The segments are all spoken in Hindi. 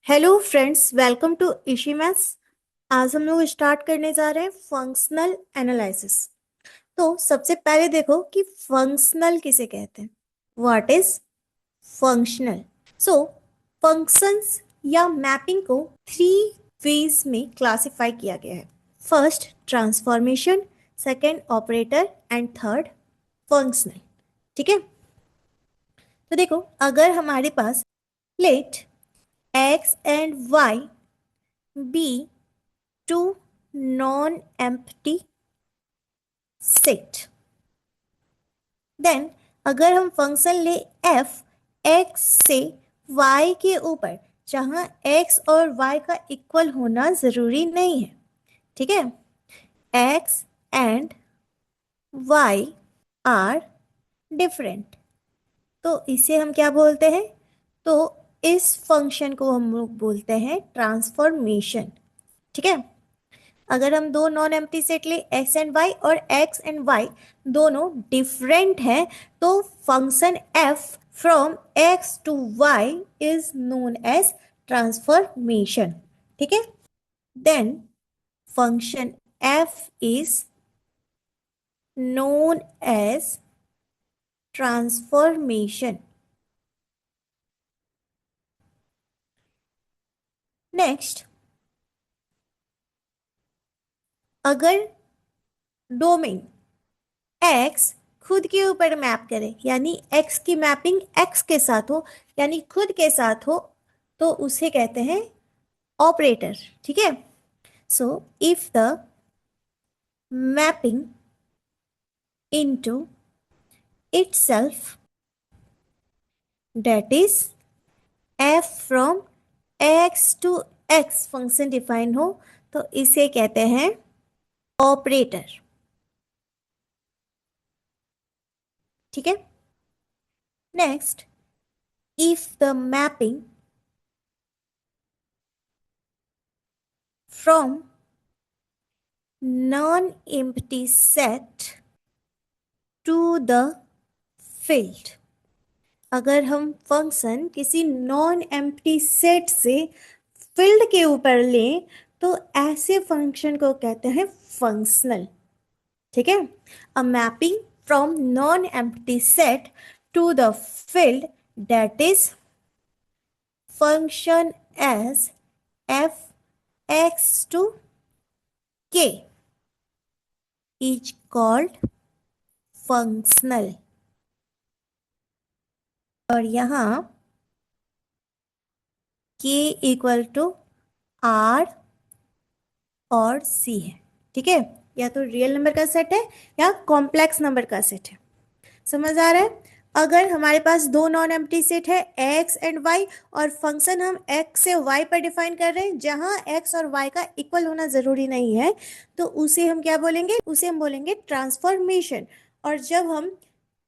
Hello friends, welcome to Ishi maths. आज हम लोग स्टार्ट करने जा रहे हैं फंक्शनल एनालिसिस। तो सबसे पहले देखो कि फंक्शनल किसे कहते हैं। What is functional? So functions या मैपिंग को थ्री वेज में क्लासिफाई किया गया है। First transformation, second operator and third functional. ठीक है, तो देखो अगर हमारे पास let x and y be two non-empty set, then अगर हम फंक्शन ले f x से y के ऊपर, जहां x और y का इक्वल होना जरूरी नहीं है। ठीक है, x and y are different, तो इसे हम क्या बोलते हैं? तो इस फंक्शन को हम लोग बोलते हैं ट्रांसफॉर्मेशन। ठीक है, अगर हम दो नॉन एम्प्टी सेट ले एक्स एंड वाई और एक्स एंड वाई दोनों डिफरेंट हैं, तो function F from X to Y is known as transformation. ठीक है, then function F is known as transformation. Next, अगर डोमेन x खुद के ऊपर मैप करे, यानी x की मैपिंग x के साथ हो, यानी खुद के साथ हो, तो उसे कहते हैं ऑपरेटर। ठीक है, so if the mapping into itself, that is f from x to x function define हो, तो इसे कहते हैं ऑपरेटर। ठीक है, next, if the mapping from non-empty set to the field, अगर हम फंक्शन किसी नॉन एम्प्टी सेट से फील्ड के ऊपर लें, तो ऐसे फंक्शन को कहते हैं फंक्शनल। ठीक है, a mapping from non empty set to the field, that is function as F x to K is called functional. और यहाँ के इक्वल टू आर और सी है। ठीक है, या तो रियल नंबर का सेट है या कॉम्प्लेक्स नंबर का सेट है। समझ आ रहा है? अगर हमारे पास दो नॉन एम्प्टी सेट है x एंड y, और फंक्शन हम x से y पर डिफाइन कर रहे हैं, जहां x और y का इक्वल होना जरूरी नहीं है, तो उसे हम क्या बोलेंगे? उसे हम बोलेंगे ट्रांसफॉर्मेशन। और जब हम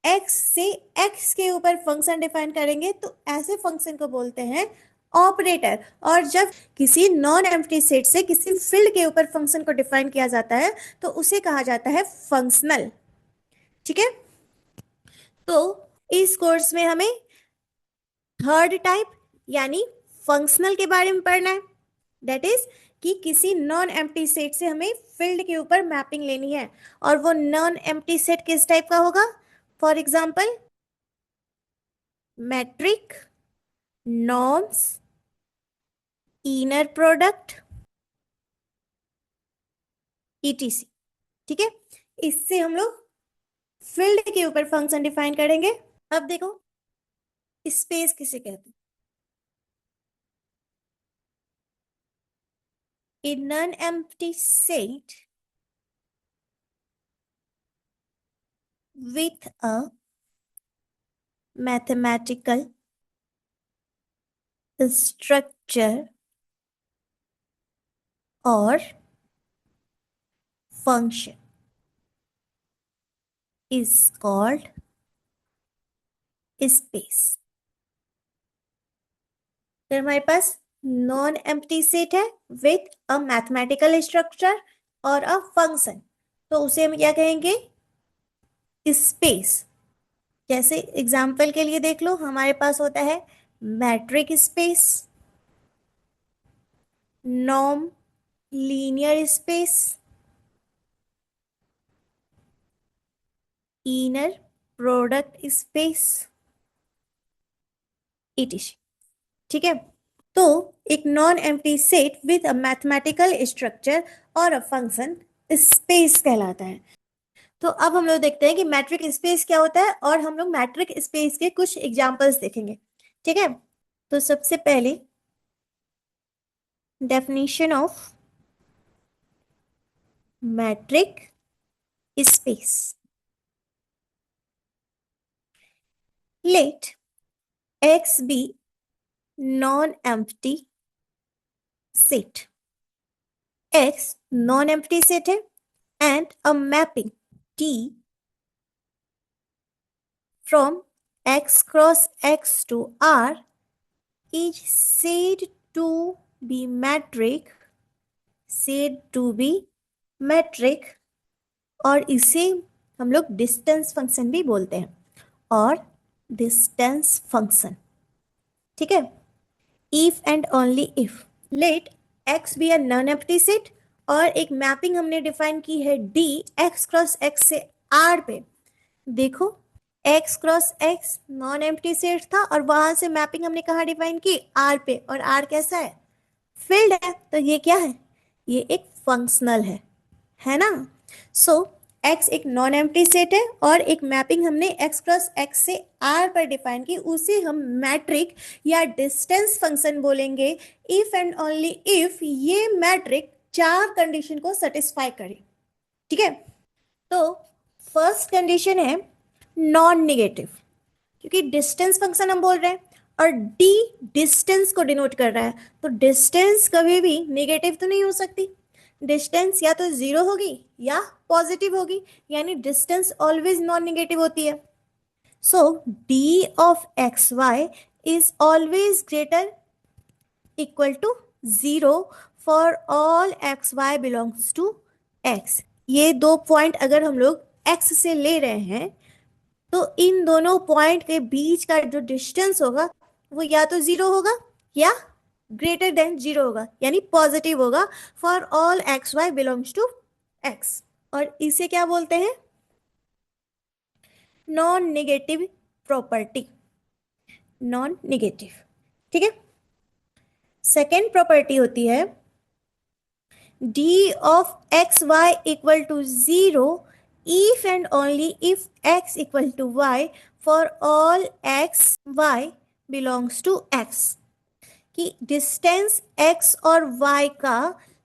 x से x के ऊपर फंक्शन डिफाइन करेंगे, तो ऐसे फंक्शन को बोलते हैं ऑपरेटर। और जब किसी नॉन एम्प्टी सेट से किसी फील्ड के ऊपर फंक्शन को डिफाइन किया जाता है, तो उसे कहा जाता है फंक्शनल। ठीक है, तो इस कोर्स में हमें थर्ड टाइप यानी फंक्शनल के बारे में पढ़ना है। दैट इज कि किसी नॉन एम्प्टी सेट से हमें फील्ड के ऊपर मैपिंग लेनी है, और वो नॉन एम्प्टी सेट किस टाइप का होगा? For example, metric, norms, inner product, ETC. ठीक है, इससे हम लोग फील्ड के ऊपर फंक्शन डिफाइन करेंगे। अब देखो, स्पेस किसे कहते हैं? In an empty set with a mathematical structure or function is called space। तो हमारे पास नॉन एम्प्टी सेट है विथ अ मैथमेटिकल स्ट्रक्चर और अ फंक्शन, तो उसे हम क्या कहेंगे? स्पेस। जैसे एग्जाम्पल के लिए देख लो, हमारे पास होता है matric space, norm linear space, inner product space, etc। ठीक है, तो एक non empty set with a mathematical structure और अ फंक्शन स्पेस कहलाता है। तो अब हम लोग देखते हैं कि मैट्रिक स्पेस क्या होता है और हम लोग मैट्रिक स्पेस के कुछ एग्जांपल्स देखेंगे। ठीक है, तो सबसे पहले definition of metric space. Let X be non-empty set। X non-empty set है and a mapping T from X cross X to R is said to be metric और इसे हम लोग डिस्टेंस फंक्शन भी बोलते हैं, और डिस्टेंस फंक्शन। ठीक है, if and only if late x be a non empty set, और एक मैपिंग हमने डिफाइन की है डी एक्स क्रॉस एक्स से आर पे। देखो, x cross x non empty set था और वहां से मैपिंग हमने कहा डिफाइन की आर पे, और आर कैसा है, फील्ड है, तो ये क्या है, ये एक फंक्शनल है ना। सो एक्स एक नॉन एम्प्टी सेट है और एक मैपिंग हमने एक्स क्रॉस एक्स से आर पर डिफाइन की, उसे हम मैट्रिक या डिस्टेंस फंक्शन बोलेंगे इफ एंड ओनली इफ ये मैट्रिक चार कंडीशन को सेटिस्फाई करे। ठीक है, तो फर्स्ट कंडीशन है नॉन निगेटिव, क्योंकि डिस्टेंस फंक्शन हम बोल रहे हैं और डी डिस्टेंस को डिनोट कर रहा है, तो डिस्टेंस कभी भी नेगेटिव तो नहीं हो सकती। डिस्टेंस या तो जीरो होगी या पॉजिटिव होगी, यानी डिस्टेंस ऑलवेज नॉन नेगेटिव होती है। So d of x y is always greater equal to zero for all x Y belongs to x. ये दो पॉइंट अगर हम लोग एक्स से ले रहे हैं तो इन दोनों पॉइंट के बीच का जो डिस्टेंस होगा वो या तो जीरो होगा या ग्रेटर देन जीरो होगा, यानी पॉजिटिव होगा for all x Y belongs to x. और इसे क्या बोलते हैं, non negative property, non negative. ठीक है, सेकेंड प्रॉपर्टी होती है D of x Y equal to zero if and only if x equal to y for all x y belongs to x। कि डिस्टेंस x और y का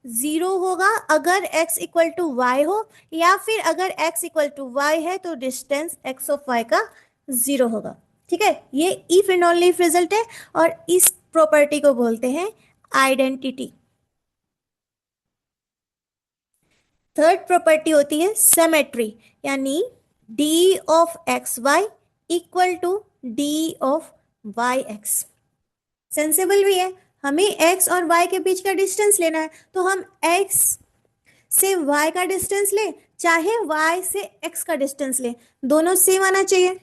जीरो होगा अगर x इक्वल टू y हो, या फिर अगर x इक्वल टू y है तो डिस्टेंस x ऑफ y का जीरो होगा। ठीक है, ये if and only if result है और इस प्रॉपर्टी को बोलते हैं आइडेंटिटी। थर्ड प्रॉपर्टी होती है सिमेट्री, यानी D of x Y equal to D of Y X. Sensible भी है, हमें x और y के बीच का डिस्टेंस लेना है, तो हम x से y का डिस्टेंस ले चाहे y से x का डिस्टेंस ले, दोनों सेम आना चाहिए,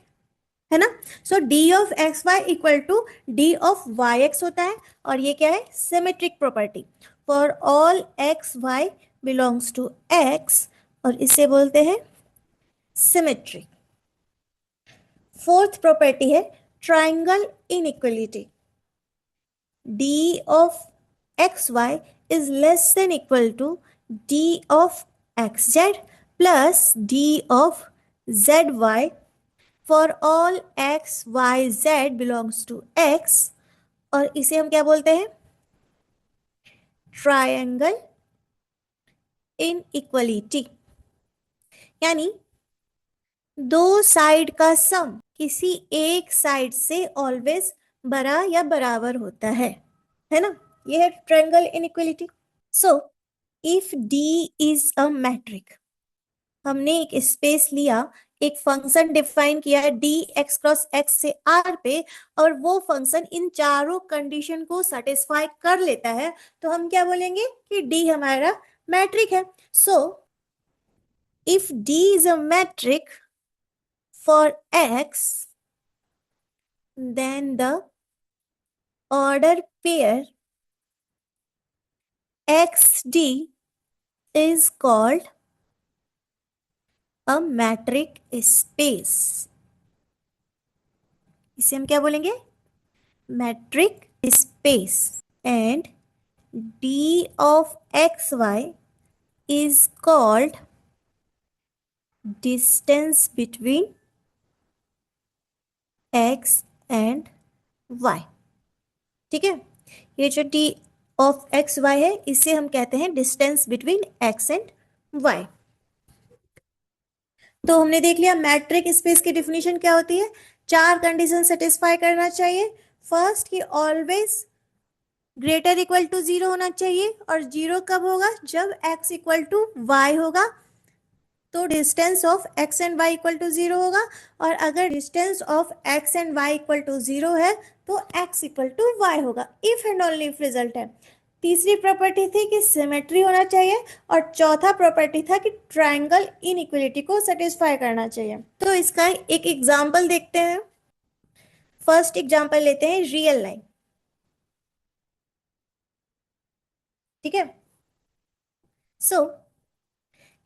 है ना। So d of x Y equal to D of Y x होता है, और ये क्या है, symmetric property for all x Y belongs to x, और इसे बोलते हैं सिमेट्री। फोर्थ प्रॉपर्टी है triangle inequality. d of xy is less than equal to d of xz plus d of zy for all x y z belongs to x, और इसे हम क्या बोलते हैं, ट्रायंगल इनइक्वलिटी। यानी दो साइड का सम किसी एक साइड से ऑलवेज बड़ा या बराबर होता है ना, ये है triangle inequality. So if D is a matric, हमने एक स्पेस लिया, एक फंक्शन डिफाइन किया डी एक्स क्रॉस एक्स से आर पे, और वो फंक्शन इन चारों कंडीशन को सेटिस्फाई कर लेता है, तो हम क्या बोलेंगे कि डी हमारा मैट्रिक है। So if D is a matric for x, then the order pair XD is called a metric space. इसे हम क्या बोलेंगे? metric space. And D of XY is called distance between X and Y. ठीक है, ये जो D of XY है इसे हम कहते हैं distance between X and Y. तो हमने देख लिया मैट्रिक स्पेस की डिफिनीशन क्या होती है. 4 कंडीशन सेटिस्फाई करना चाहिए. फर्स्ट कि ऑलवेज ग्रेटर इक्वल टू 0 होना चाहिए. और 0 कब होगा? जब x इक्वल टू वाई होगा. तो distance of x and y equal to 0 होगा. और अगर distance of x and y equal to 0 है तो x इक्वल टू y होगा. If and only if result है. तीसरी प्रॉपर्टी थी कि सिमेट्री होना चाहिए. और चौथा प्रॉपर्टी था कि ट्रायंगल इनइक्वलिटी को सेटिस्फाई करना चाहिए. तो इसका एक एग्जांपल देखते हैं. फर्स्ट एग्जांपल लेते हैं रियल लाइन. ठीक है. सो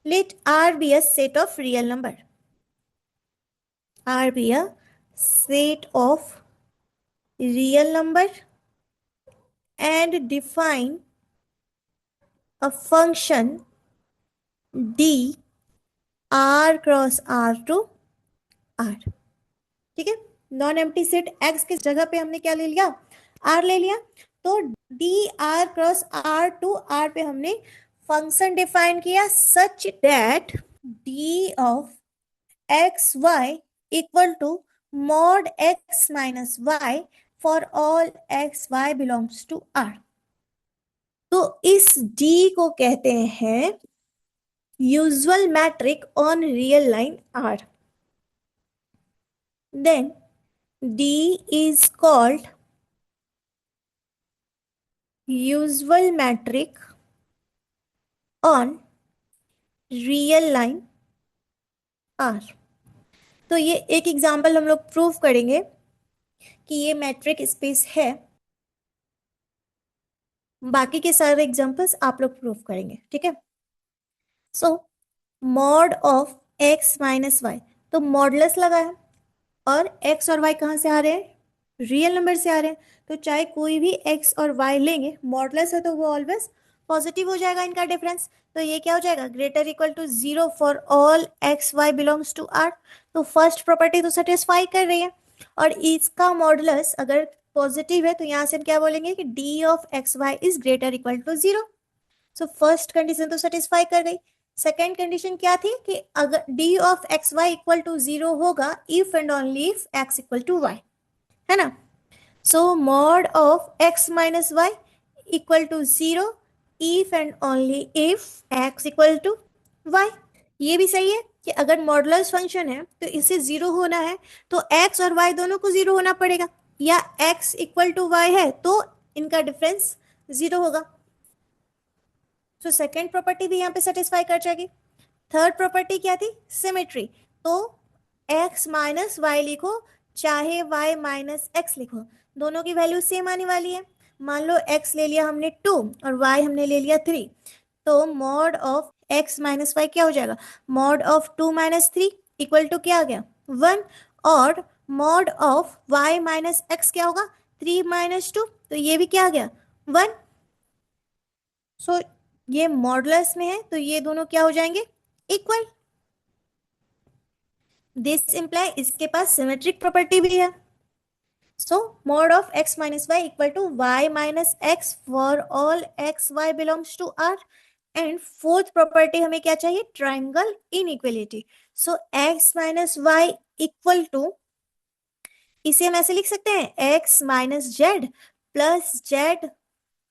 let R be a set of real number. R be a set of real number and define a function D R cross R to R. ठीक है. नॉन एम्प्टी सेट X की जगह पे हमने क्या ले लिया? R ले लिया. तो D R cross R to R पे हमने फंक्शन डिफाइन किया such that D of x Y equal to mod x minus Y for all x Y belongs to R. तो इस D को कहते हैं usual metric on real line R. Then D is called usual metric on real line R. तो ये एक एग्जांपल हम लोग प्रूव करेंगे कि ये मैट्रिक स्पेस है. बाकी के सारे एग्जांपल्स आप लोग प्रूव करेंगे. ठीक है. So mod of x minus y. तो मॉडुलस लगा है और x और y कहाँ से आ रहे हैं? रियल नंबर से आ रहे हैं. तो चाहे कोई भी x और y लेंगे, मॉडुलस है तो वो ऑलवेज पॉजिटिव हो जाएगा इनका डिफरेंस. तो ये क्या हो जाएगा? Greater equal to 0 for all x Y belongs to R. तो फर्स्ट प्रॉपर्टी तो सेटिस्फाई कर रही है. और इसका मॉडुलस अगर पॉजिटिव है तो यहाँ से हम क्या बोलेंगे कि d of x y is greater equal to 0. So first condition तो सेटिस्फाई कर गई. सेकेंड कंडीशन क्या थी कि अगर d of x Y equal to 0 होगा if and only if x equal to y, है ना. So mod of x minus y equal to 0 if and only if x equal to y. ये भी सही है कि अगर मॉडुलस फंक्शन है तो इसे 0 होना है तो x और y दोनों को 0 होना पड़ेगा. या x इक्वल टू वाई है तो इनका डिफरेंस 0 होगा. तो सेकेंड प्रॉपर्टी भी यहाँ पे सेटिस्फाई कर जाएगी. थर्ड प्रॉपर्टी क्या थी? सिमेट्री. तो x माइनस वाई लिखो चाहे y माइनस एक्स लिखो, दोनों की वैल्यू सेम आने वाली है. मान लो x ले लिया हमने 2 और y हमने ले लिया 3. तो mod of x minus Y क्या हो जाएगा? Mod of 2 minus 3 equal to क्या आ गया? 1. और mod of y minus X क्या होगा? 3 माइनस 2. तो ये भी क्या आ गया? 1. सो ये मॉडुलस में है तो ये दोनों क्या हो जाएंगे? इक्वल. दिस इंप्लाई इसके पास सिमेट्रिक प्रॉपर्टी भी है. So mod of x minus y equal to y minus x for all x Y belongs to r. And fourth property हमें क्या चाहिए? Triangle inequality. So x minus y equal to, इसे हम ऐसे लिख सकते हैं x minus Z plus z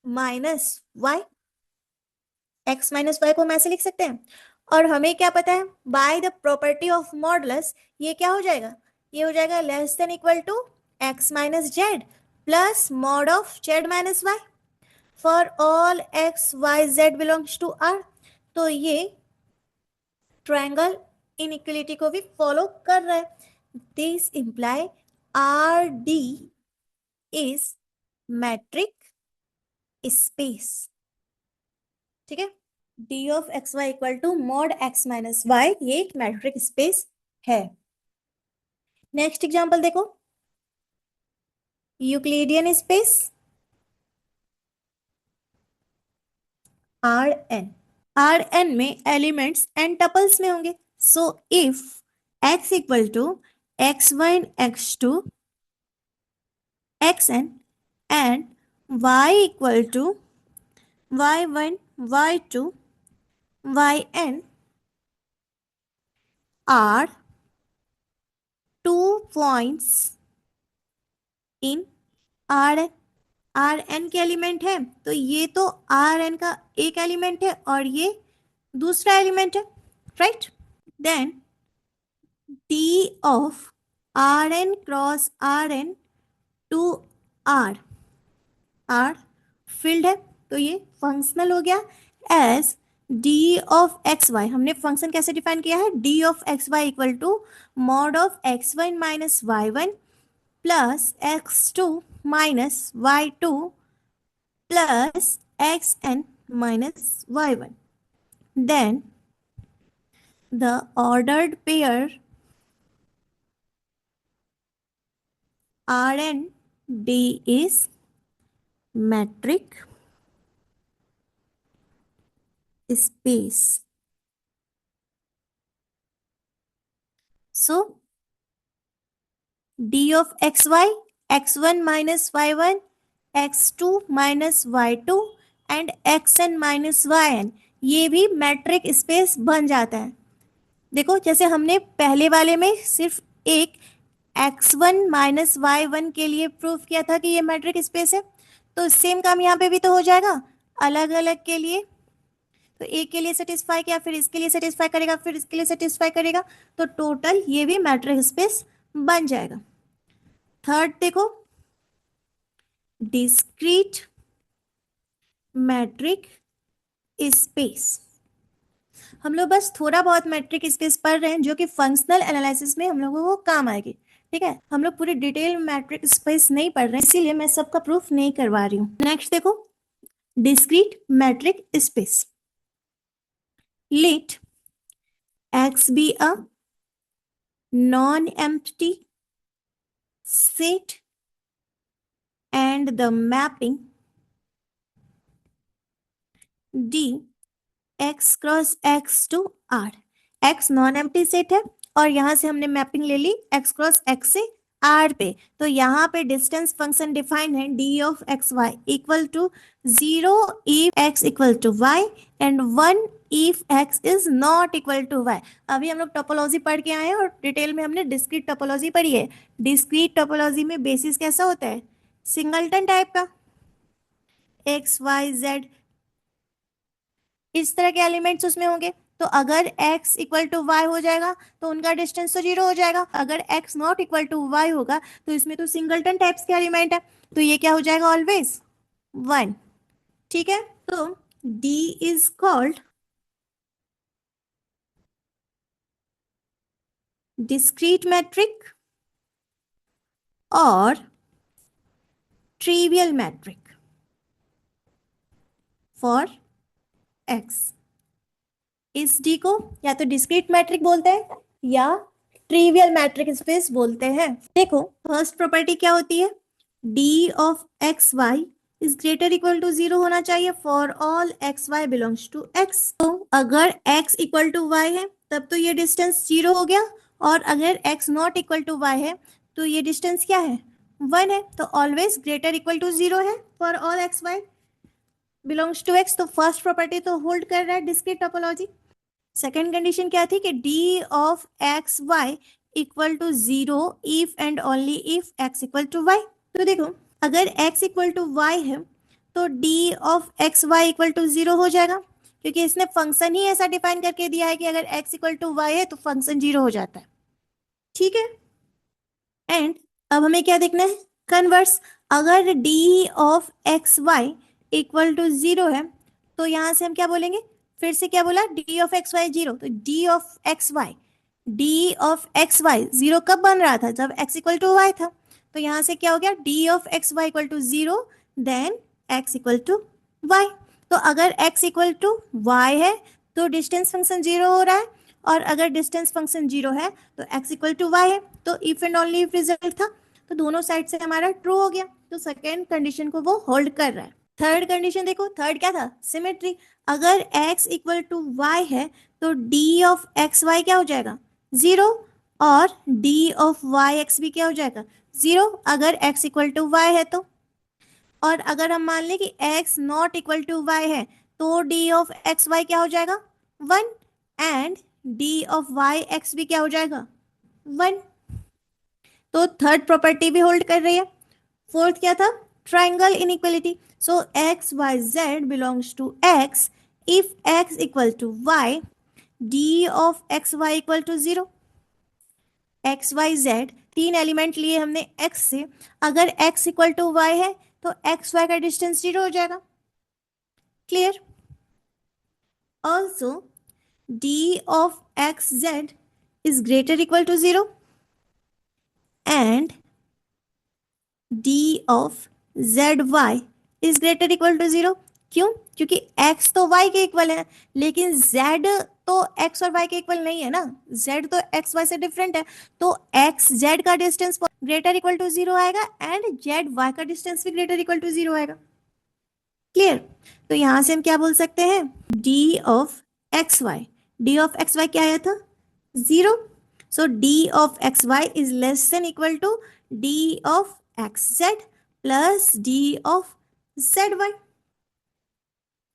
minus y. x minus y को हम ऐसे लिख सकते हैं. और हमें क्या पता है? By the property of modulus ये क्या हो जाएगा? ये हो जाएगा less than equal to x minus Z plus mod of Z minus Y for all x y z belongs to r. तो ये ट्रायंगल इनइक्वलिटी को भी फॉलो कर रहा है. This implies R d is metric space. ठीक है, D of x Y equal to mod x minus y, ये एक मैट्रिक स्पेस है। नेक्स्ट एग्जांपल देखो, Euclidean space R n. R n में एलिमेंट्स एन टपल्स में होंगे। So if x equal to x one x two x n and y equal to y one y two y n are 2 points in R n. R N के एलिमेंट है, तो ये तो आर एन का एक एलिमेंट है और ये दूसरा एलिमेंट है, right. Then d of R n cross R n to R, R field है तो ये फंक्शनल हो गया as d of x y. हमने फंक्शन कैसे डिफाइन किया है, D of x Y equal to mod of x one minus y one plus x two minus y two plus x n minus y one. Then the ordered pair R and D is metric space. So D of xy, x1 minus y1, x2 minus y2 and xn minus yn, ये भी मैट्रिक स्पेस बन जाता है। देखो जैसे हमने पहले वाले में सिर्फ एक x1 माइनस y1 के लिए प्रूफ किया था कि ये मैट्रिक स्पेस है, तो सेम काम यहाँ पे भी तो हो जाएगा अलग अलग के लिए। तो एक के लिए सेटिस्फाई किया, फिर इसके लिए सेटिस्फाई करेगा, फिर इसके लिए सेटिस्फाई करेगा, तो टोटल ये भी मैट्रिक स्पेस बन जाएगा। थर्ड देखो, डिस्क्रीट मैट्रिक स्पेस। हम लोग बस थोड़ा बहुत मैट्रिक स्पेस पढ़ रहे हैं जो कि फंक्शनल एनालिसिस में हम लोगों को काम आएगी, ठीक है। हम लोग पूरी डिटेल मैट्रिक स्पेस नहीं पढ़ रहे हैं, इसीलिए मैं सबका प्रूफ नहीं करवा रही हूँ। नेक्स्ट देखो, discrete metric space. Let X be a non-empty set and the mapping D x cross x to R। x non empty set है और यहां से हमने मैपिंग ले ली x क्रॉस x से R पे, तो यहाँ पे डिस्टेंस फंक्शन डिफाइन है d of x Y equal to 0 if x equal to y and 1 if x is not equal to y। अभी हम लोग टोपोलॉजी पढ़ के आए हैं और डिटेल में हमने डिस्क्रीट टोपोलॉजी पढ़ी है। डिस्क्रीट टोपोलॉजी में बेसिस कैसा होता है, सिंगलटन टाइप का, x y z इस तरह के एलिमेंट्स उसमें होंगे। तो अगर x इक्वल टू वाई हो जाएगा तो उनका डिस्टेंस तो 0 हो जाएगा। अगर x not equal to Y होगा तो इसमें तो सिंगलटन टाइप्स के एलिमेंट है, तो ये क्या हो जाएगा, ऑलवेज 1, ठीक है। तो D is called discrete metric और ट्रिवियल मैट्रिक फॉर x। इस D को या तो डिस्क्रीट मैट्रिक बोलते हैं या ट्रिवियल मैट्रिक स्पेस बोलते हैं। देखो फर्स्ट प्रॉपर्टी क्या होती है, D of x y is greater equal to 0 होना चाहिए for all x Y belongs to x। तो अगर x इक्वल टू वाई है तब तो ये डिस्टेंस 0 हो गया, और अगर x not equal to y है तो ये डिस्टेंस क्या है, 1 है। तो ऑलवेज ग्रेटर इक्वल टू 0 है for all x Y belongs to x। तो फर्स्ट प्रॉपर्टी तो होल्ड कर रहा है डिस्क्रीट टोपोलॉजी। सेकेंड कंडीशन क्या थी कि d of x Y equal to 0 if and only if x equal to y. तो देखो अगर x इक्वल टू वाई है तो d of x Y equal to 0 हो जाएगा, क्योंकि इसने फंक्शन ही ऐसा डिफाइन करके दिया है कि अगर x इक्वल टू वाई है तो फंक्शन 0 हो जाता है, ठीक है। एंड अब हमें क्या देखना है, कन्वर्स। अगर d of x Y equal to 0 है तो यहां से हम क्या बोलेंगे, फिर से क्या बोला, d ऑफ एक्स वाई 0, तो d ऑफ एक्स वाई 0 कब बन रहा था, जब x इक्वल टू वाई था। तो यहां से क्या हो गया, d of x Y equal to 0 then x equal to y. तो अगर x इक्वल टू वाई है तो डिस्टेंस फंक्शन 0 हो रहा है, और अगर डिस्टेंस फंक्शन 0 है तो x इक्वल टू वाई है। तो if and only if result था, तो दोनों साइड से हमारा ट्रू हो गया, तो सेकेंड कंडीशन को वो होल्ड कर रहा है। थर्ड कंडीशन देखो, थर्ड क्या था, सिमेट्री। अगर x इक्वल टू वाई है तो d ऑफ एक्स वाई क्या हो जाएगा, 0, और d ऑफ वाई एक्स भी क्या हो जाएगा, 0, अगर x इक्वल टू वाई है तो। और अगर हम मान लें कि x not equal to y है तो d ऑफ एक्स वाई क्या हो जाएगा, 1, and d of Y x भी क्या हो जाएगा, 1। तो थर्ड प्रॉपर्टी भी होल्ड कर रही है। फोर्थ क्या था, triangle inequality. So x y z belongs to x if x equal to y, d of x Y equal to 0। X y z तीन एलिमेंट लिए हमने एक्स से, अगर एक्स इक्वल टू वाई है तो एक्स वाई का डिस्टेंस 0 हो जाएगा। Clear. Also d of x z is greater equal to 0 and d of z y is greater equal to 0। क्यों, क्योंकि x तो y के इक्वल है, लेकिन z तो x और y के इक्वल नहीं है ना, z तो x y से डिफरेंट है। तो x z का डिस्टेंस ग्रेटर इक्वल टू 0 आएगा एंड z y का डिस्टेंस भी ग्रेटर इक्वल टू 0 आएगा। क्लियर। तो यहां से हम क्या बोल सकते हैं, d of x y, d of x y क्या आया था, 0। So d of x y is less than equal to d of x z plus d of z y.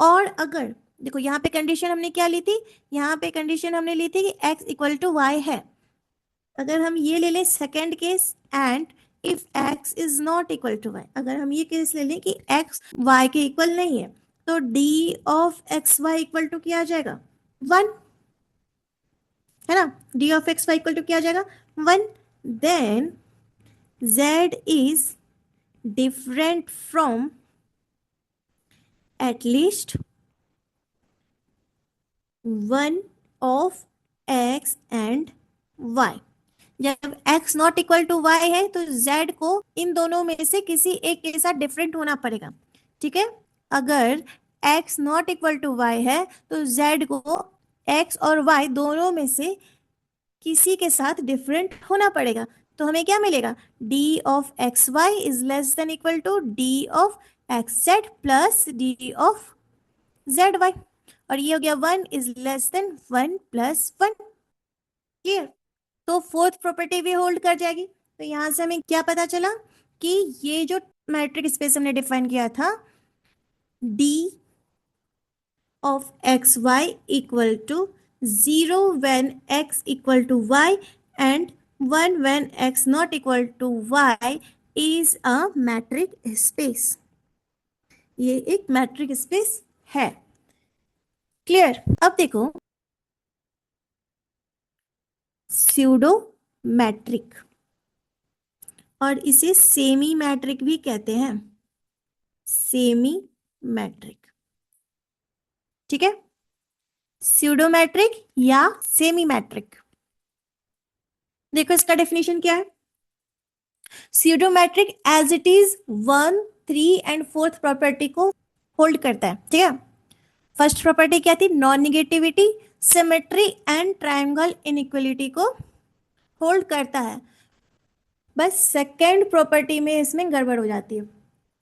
और अगर देखो यहाँ पे कंडीशन हमने क्या ली थी, यहाँ पे कंडीशन हमने ली थी कि x इक्वल टू वाई है। अगर हम ये ले लें second case, and if x is not equal to y, अगर हम ये केस ले लें कि x y के इक्वल नहीं है, तो d of x Y equal to क्या आ जाएगा, 1, है ना। d of x Y equal to क्या आ जाएगा, 1। Then z is different from at least one of x and y। जब x not equal to y है तो z को इन दोनों में से किसी एक के साथ डिफरेंट होना पड़ेगा। ठीक है, अगर x not equal to y है तो z को x और y दोनों में से किसी के साथ डिफरेंट होना पड़ेगा। तो हमें क्या मिलेगा, d of x y is less than equal to d of x z plus d of z y, और ये हो गया 1 is less than 1 plus 1। Clear. तो फोर्थ प्रॉपर्टी भी होल्ड कर जाएगी। तो यहां से हमें क्या पता चला कि ये जो मैट्रिक स्पेस हमने डिफाइन किया था, d of x Y equal to 0 when x equal to y and 1 when x not equal to y is a metric space। ये एक मैट्रिक स्पेस है। क्लियर। अब देखो स्यूडो मैट्रिक, और इसे सेमी मैट्रिक भी कहते हैं, सेमी मैट्रिक। ठीक है, स्यूडो मैट्रिक या सेमी मैट्रिक। देखो इसका डेफिनेशन क्या है, pseudo metric as it is 1, 3 and 4th property को होल्ड करता है। ठीक है, फर्स्ट प्रॉपर्टी क्या थी, non negativity, symmetry and triangle inequality को होल्ड करता है। बस सेकेंड प्रॉपर्टी में इसमें गड़बड़ हो जाती है,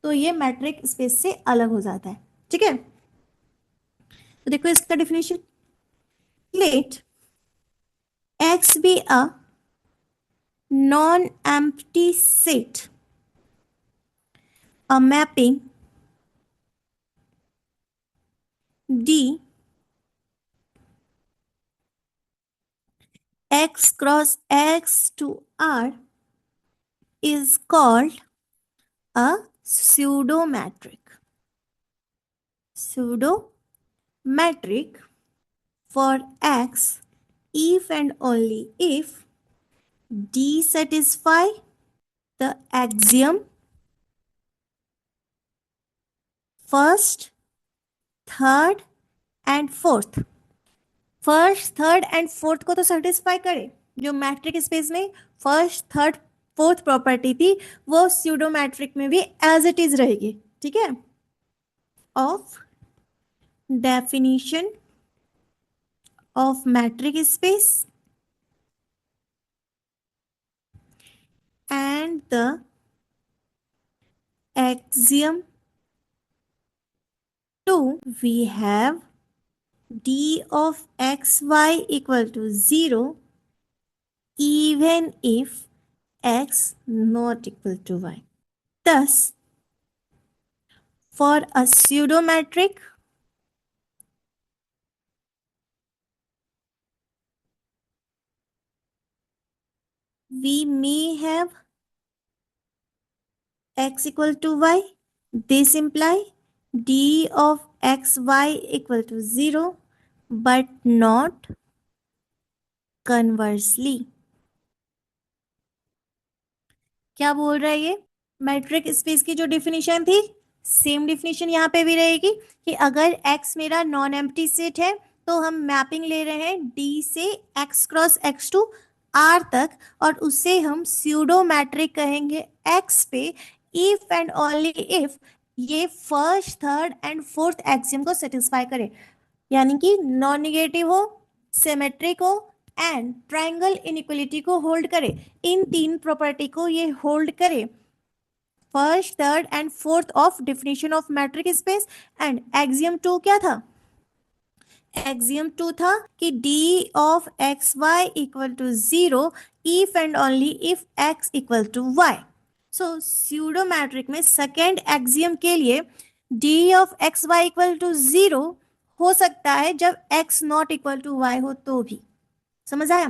तो ये मैट्रिक स्पेस से अलग हो जाता है। ठीक है, तो देखो इसका definition, let x be a non empty set, a mapping D x cross x to R is called a pseudometric. Pseudometric for x if and only if D satisfy the axiom first, third and fourth। First, third and fourth को तो सेटिस्फाई करे। जो मैट्रिक स्पेस में फर्स्ट, थर्ड, फोर्थ प्रॉपर्टी थी वो स्यूडो मैट्रिक में भी एज इट इज रहेगी। ठीक है, of definition of metric space and the axiom 2, we have d of xy equal to 0 even if x not equal to y. Thus, for a pseudometric, we may have x equal to y. This imply d of xy equal to 0, but not conversely. क्या बोल रहा है ये? मैट्रिक स्पेस की जो डिफिनीशन थी, सेम डिफिनीशन यहाँ पे भी रहेगी कि अगर x मेरा नॉन एम्प्टी सेट है तो हम मैपिंग ले रहे हैं D से x cross x to R तक, और उसे हम स्यूडो मैट्रिक कहेंगे x पे इफ एंड ओनली इफ ये first, third and fourth axiom को सेटिस्फाई करे, यानी कि नॉन निगेटिव हो, सिमेट्रिक हो एंड ट्रायंगल इनइक्वलिटी को होल्ड करे। इन तीन प्रॉपर्टी को ये होल्ड करे, first, third and fourth of definition of metric space. And axiom 2 क्या था? एक्सियम 2 था कि d of x Y equal to 0 if and only if x equal to y. So pseudo metric में सेकेंड एक्सियम के लिए d of x Y equal to 0 हो सकता है जब x not equal to y हो तो भी। समझ आया?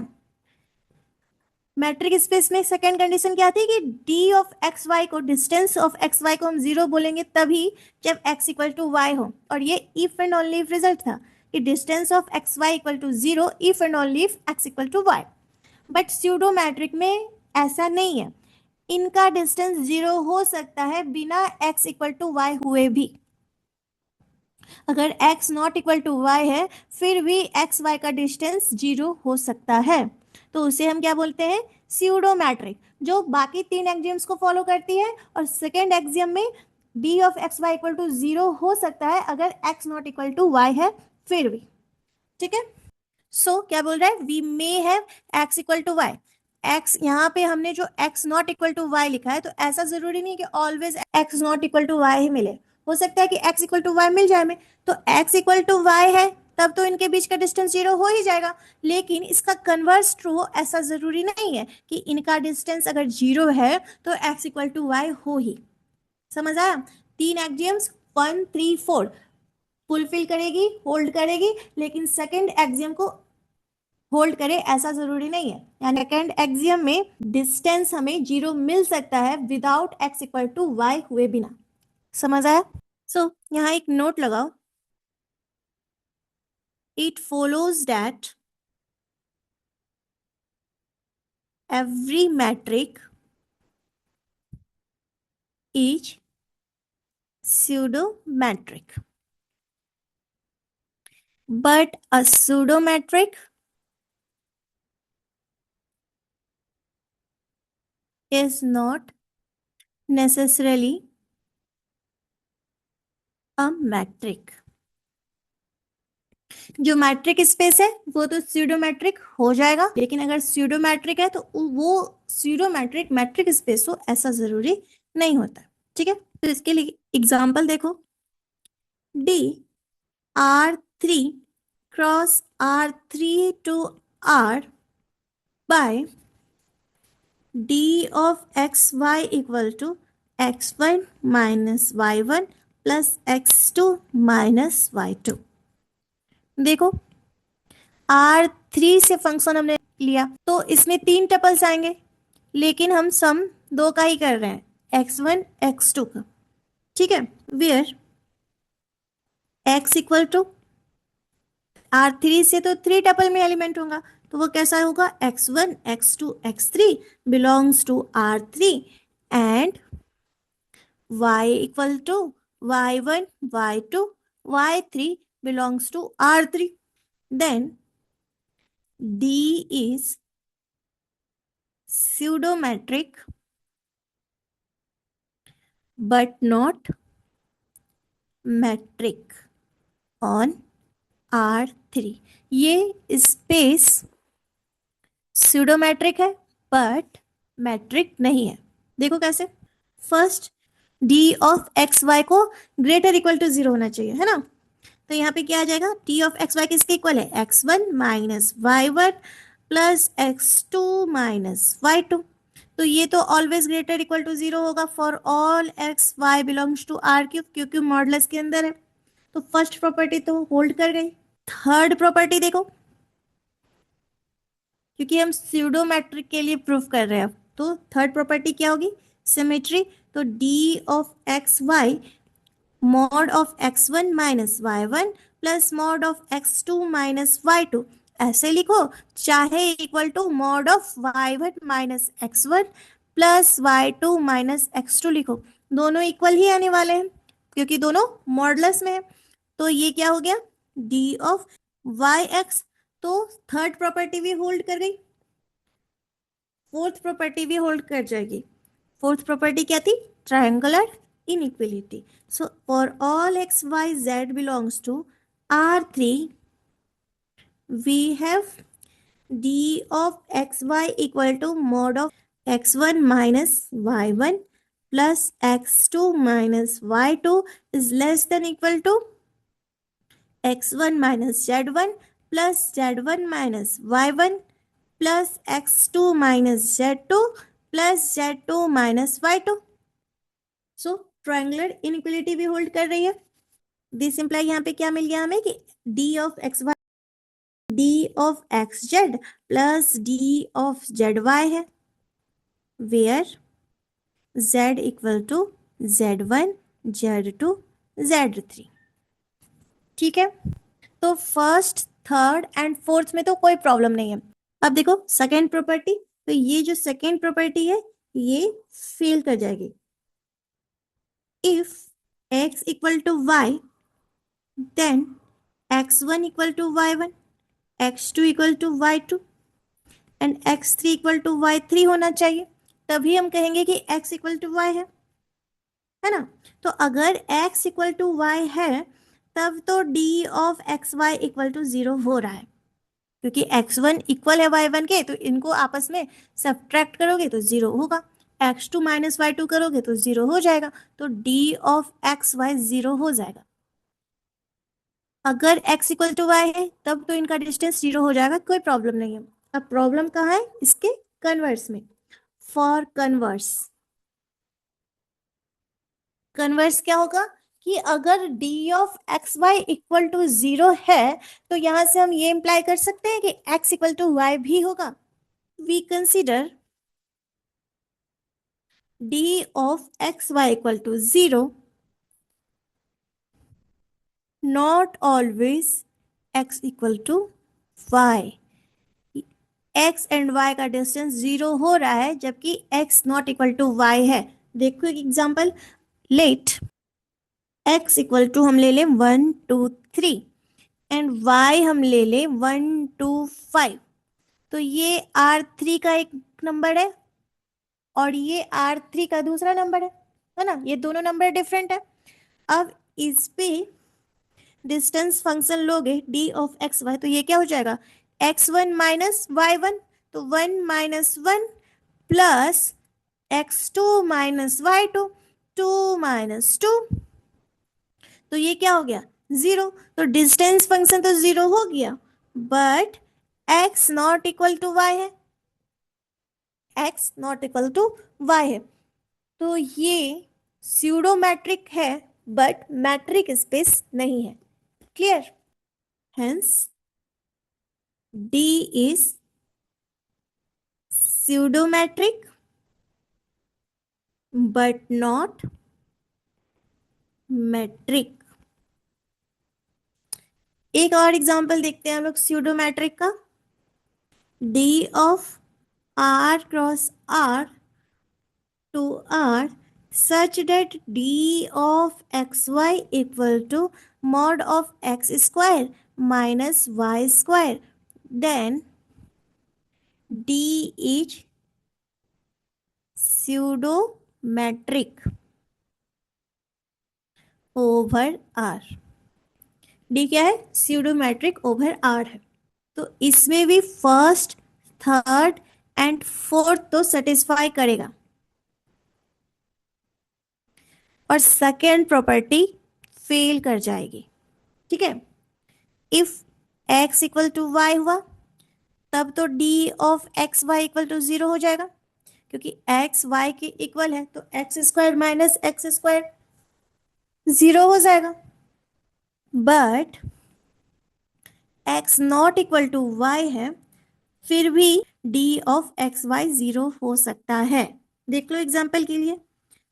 मैट्रिक स्पेस में सेकेंड कंडीशन क्या थी कि d ऑफ एक्स वाई को, डिस्टेंस ऑफ एक्स वाई को हम 0 बोलेंगे तभी जब x इक्वल टू y हो, और ये if and only if result था कि distance of x Y equal to 0 if and only if x equal to y। But pseudo metric में ऐसा नहीं है, इनका डिस्टेंस 0 हो सकता है बिना x इक्वल टू y हुए भी। अगर x not equal to y है फिर भी x y का डिस्टेंस 0 हो सकता है, तो उसे हम क्या बोलते हैं? स्यूडो मैट्रिक, जो बाकी तीन एक्सियम्स को फॉलो करती है। और सेकेंड एक्सियम में d of x Y equal to 0 हो सकता है अगर x not equal to y है फिर भी। ठीक है? सो क्या बोल रहा है? We may have x equal to y। x यहाँ पे हमने जो x not equal to y लिखा है, तो ऐसा जरूरी नहीं कि always x not equal to y ही मिले, हो सकता है कि x इक्वल टू y मिल जाए हमें। तो x इक्वल टू y है तब तो इनके बीच का डिस्टेंस 0 हो ही जाएगा, लेकिन इसका कन्वर्स ट्रू हो ऐसा जरूरी नहीं है कि इनका डिस्टेंस अगर 0 है तो x इक्वल टू y हो ही। समझ आया? तीन एक्सियम्स 1, 3, 4 फुलफिल करेगी, होल्ड करेगी, लेकिन सेकेंड एक्सियम को होल्ड करे ऐसा जरूरी नहीं है। यानी सेकेंड एक्सियम में डिस्टेंस हमें 0 मिल सकता है without x equal to y हुए बिना। समझ आया? सो यहाँ एक नोट लगाओ, it follows that every metric is pseudometric, but a pseudometric is not necessarily a metric। जो मैट्रिक स्पेस है वो तो स्यूडोमेट्रिक हो जाएगा, लेकिन अगर स्यूडोमेट्रिक है तो वो स्यूडोमेट्रिक मैट्रिक स्पेस हो ऐसा जरूरी नहीं होता। ठीक है? तो इसके लिए एग्जांपल देखो, d R3 cross R3 to R by d of x Y equal to x1 minus y1 plus x2 minus y2। देखो R3 से फंक्शन हमने लिया तो इसमें 3 टपल्स आएंगे, लेकिन हम सम 2 का ही कर रहे हैं, x1 x2 का। ठीक है? Where x equal to R3 से तो 3 टपल में एलिमेंट होगा, तो वो कैसा होगा? x1 x2 x3 belongs to R3 and y equal to y1 y2 y3 belongs to R3, then D is pseudometric but not metric on R3। ये स्पेस स्यूडोमेट्रिक है बट मैट्रिक नहीं है। देखो कैसे। First, d of x y को ग्रेटर इक्वल टू 0 होना चाहिए, है ना। तो यहाँ पे क्या आ जाएगा, डी ऑफ एक्स वाई किसके इक्वल है, x1 minus y one plus x2 minus y two. तो ये तो ऑलवेज ग्रेटर इक्वल टू 0 होगा for all x Y belongs to R cube, क्योंकि मॉडुलस के अंदर है। तो फर्स्ट प्रॉपर्टी तो होल्ड कर गई। थर्ड प्रॉपर्टी देखो, क्योंकि हम स्यूडोमेट्रिक के लिए प्रूफ कर रहे हैं अब, तो थर्ड प्रॉपर्टी क्या होगी, सिमेट्री। तो d of x y mod of x1 minus y one plus mod of x2 minus y two, ऐसे लिखो, चाहे equal to mod of y one minus x one plus y two minus x two लिखो। दोनों इक्वल ही आने वाले हैं क्योंकि दोनों मॉडुलस में है। तो ये क्या हो गया, डी ऑफ वाई एक्स। तो थर्ड प्रॉपर्टी भी होल्ड कर गई, फोर्थ प्रॉपर्टी भी होल्ड कर जाएगी। फोर्थ प्रॉपर्टी क्या थी, triangular inequality. So for all x, y, z belongs to R3, we have d of x, y equal to mod of x1 minus y1 plus x2 minus y2 is less than equal to x1 minus z1 plus z1 minus y1 plus x2 minus z2 plus z2 minus y2. So triangular inequality भी होल्ड कर रही है। दिस इंप्लाई यहाँ पे क्या मिल गया हमें कि d of x y d of x z plus d of z y है, where z equal to z one z two z three. ठीक है, तो फर्स्ट थर्ड एंड फोर्थ में तो कोई प्रॉब्लम नहीं है। अब देखो सेकेंड प्रॉपर्टी, तो ये जो सेकेंड प्रॉपर्टी है ये फेल कर जाएगी। If x equal to y, then x1 equal to y1, x2 equal to y2 and x3 equal to y3 होना चाहिए, तभी हम कहेंगे कि x equal to y है ना। तो अगर x equal to y है तब तो d of xy equal to 0 हो रहा है, क्योंकि x1 इक्वल है y1 के, तो इनको आपस में सब्ट्रैक्ट करोगे तो 0 होगा, x2 माइनस y2 करोगे तो 0 हो जाएगा, तो d ऑफ xy 0 हो जाएगा। अगर x इक्वल टू वाई है तब तो इनका डिस्टेंस 0 हो जाएगा, कोई प्रॉब्लम नहीं है। अब प्रॉब्लम कहाँ है, इसके कन्वर्स में। फॉर कन्वर्स, कन्वर्स क्या होगा कि अगर d of x Y equal to 0 है तो यहां से हम ये इंप्लाई कर सकते हैं कि x इक्वल टू वाई भी होगा। We consider d of x Y equal to 0, not always x equal to y. x and y का डिस्टेंस 0 हो रहा है जबकि x not equal to y है। देखो एक example, let x equal to हम ले लें 1 2 3 एंड y हम ले लें 1 2 5। तो ये R3 का एक नंबर है और ये R3 का दूसरा नंबर है ना, ये दोनों नंबर डिफरेंट है। अब इस पे डिस्टेंस फंक्शन लोगे d ऑफ एक्स वाई, तो ये क्या हो जाएगा, x1 माइनस वाई वन, तो 1 minus one plus x2 minus y two, 2 minus two, तो ये क्या हो गया 0। तो डिस्टेंस फंक्शन तो 0 हो गया but x not equal to y है, x not equal to y है। तो ये स्यूडोमेट्रिक है बट मैट्रिक स्पेस नहीं है। Clear, hence D is pseudometric but not metric। एक और एग्जांपल देखते हैं हम लोग स्यूडोमेट्रिक का। D of R cross R to R such that D of xy equal to mod of x square minus y square, then D is pseudometric over R। D क्या है, स्यूडोमेट्रिक ओवर आर है। तो इसमें भी फर्स्ट, थर्ड एंड फोर्थ तो सेटिस्फाई करेगा, और सेकेंड प्रॉपर्टी फेल कर जाएगी। ठीक है, if x equal to y हुआ तब तो d of x Y equal to zero हो जाएगा, क्योंकि x y के इक्वल है, तो x square minus x square zero हो जाएगा। But x not equal to y है, फिर भी D of x y zero हो सकता है। देख लो एग्जाम्पल के लिए,